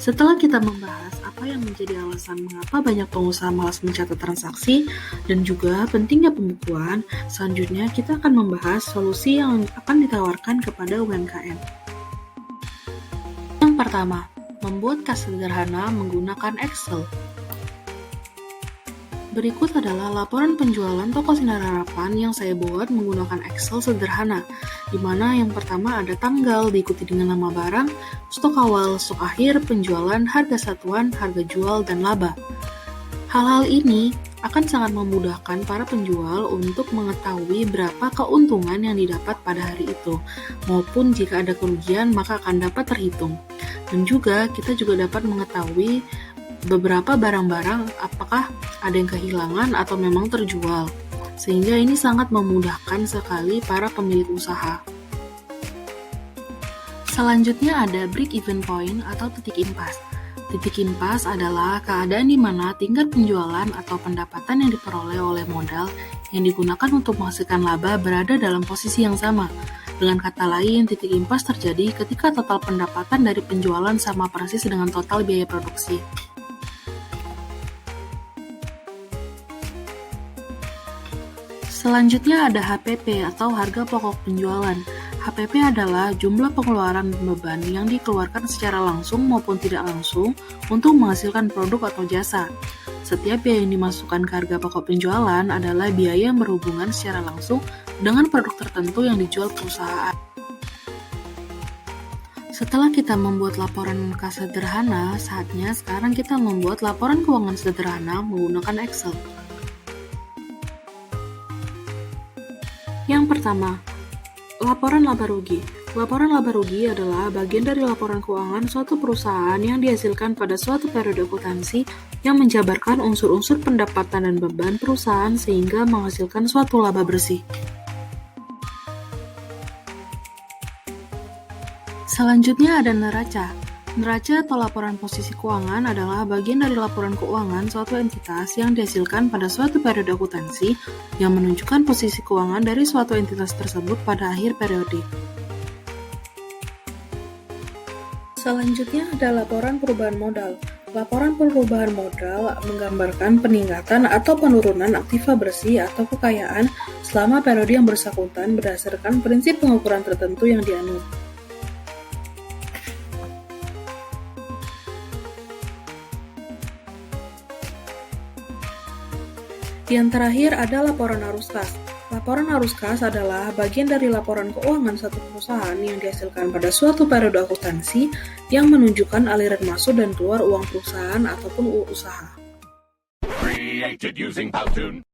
Setelah kita membahas apa yang menjadi alasan mengapa banyak pengusaha malas mencatat transaksi dan juga pentingnya pembukuan, selanjutnya kita akan membahas solusi yang akan ditawarkan kepada UMKM. Yang pertama, membuat kas sederhana menggunakan Excel. Berikut adalah laporan penjualan toko Sinar Harapan yang saya buat menggunakan Excel sederhana, di mana yang pertama ada tanggal diikuti dengan nama barang, stok awal, stok akhir, penjualan, harga satuan, harga jual, dan laba. Hal-hal ini akan sangat memudahkan para penjual untuk mengetahui berapa keuntungan yang didapat pada hari itu, maupun jika ada kerugian maka akan dapat terhitung. Dan juga kita juga dapat mengetahui beberapa barang-barang apakah ada yang kehilangan atau memang terjual, sehingga ini sangat memudahkan sekali para pemilik usaha. Selanjutnya ada break-even point atau titik impas. Titik impas adalah keadaan di mana tingkat penjualan atau pendapatan yang diperoleh oleh modal yang digunakan untuk menghasilkan laba berada dalam posisi yang sama. Dengan kata lain, titik impas terjadi ketika total pendapatan dari penjualan sama persis dengan total biaya produksi. Selanjutnya ada HPP atau harga pokok penjualan. HPP adalah jumlah pengeluaran beban yang dikeluarkan secara langsung maupun tidak langsung untuk menghasilkan produk atau jasa. Setiap biaya yang dimasukkan ke harga pokok penjualan adalah biaya yang berhubungan secara langsung dengan produk tertentu yang dijual perusahaan. Setelah kita membuat laporan kas sederhana, saatnya sekarang kita membuat laporan keuangan sederhana menggunakan Excel. Yang pertama, laporan laba rugi. Laporan laba rugi adalah bagian dari laporan keuangan suatu perusahaan yang dihasilkan pada suatu periode akuntansi yang menjabarkan unsur-unsur pendapatan dan beban perusahaan sehingga menghasilkan suatu laba bersih. Selanjutnya ada neraca. Neraca atau laporan posisi keuangan adalah bagian dari laporan keuangan suatu entitas yang dihasilkan pada suatu periode akuntansi yang menunjukkan posisi keuangan dari suatu entitas tersebut pada akhir periode. Selanjutnya ada laporan perubahan modal. Laporan perubahan modal menggambarkan peningkatan atau penurunan aktiva bersih atau kekayaan selama periode yang bersangkutan berdasarkan prinsip pengukuran tertentu yang dianut. Yang terakhir ada laporan arus kas. Laporan arus kas adalah bagian dari laporan keuangan suatu perusahaan yang dihasilkan pada suatu periode akuntansi yang menunjukkan aliran masuk dan keluar uang perusahaan ataupun usaha. Created using Powtoon.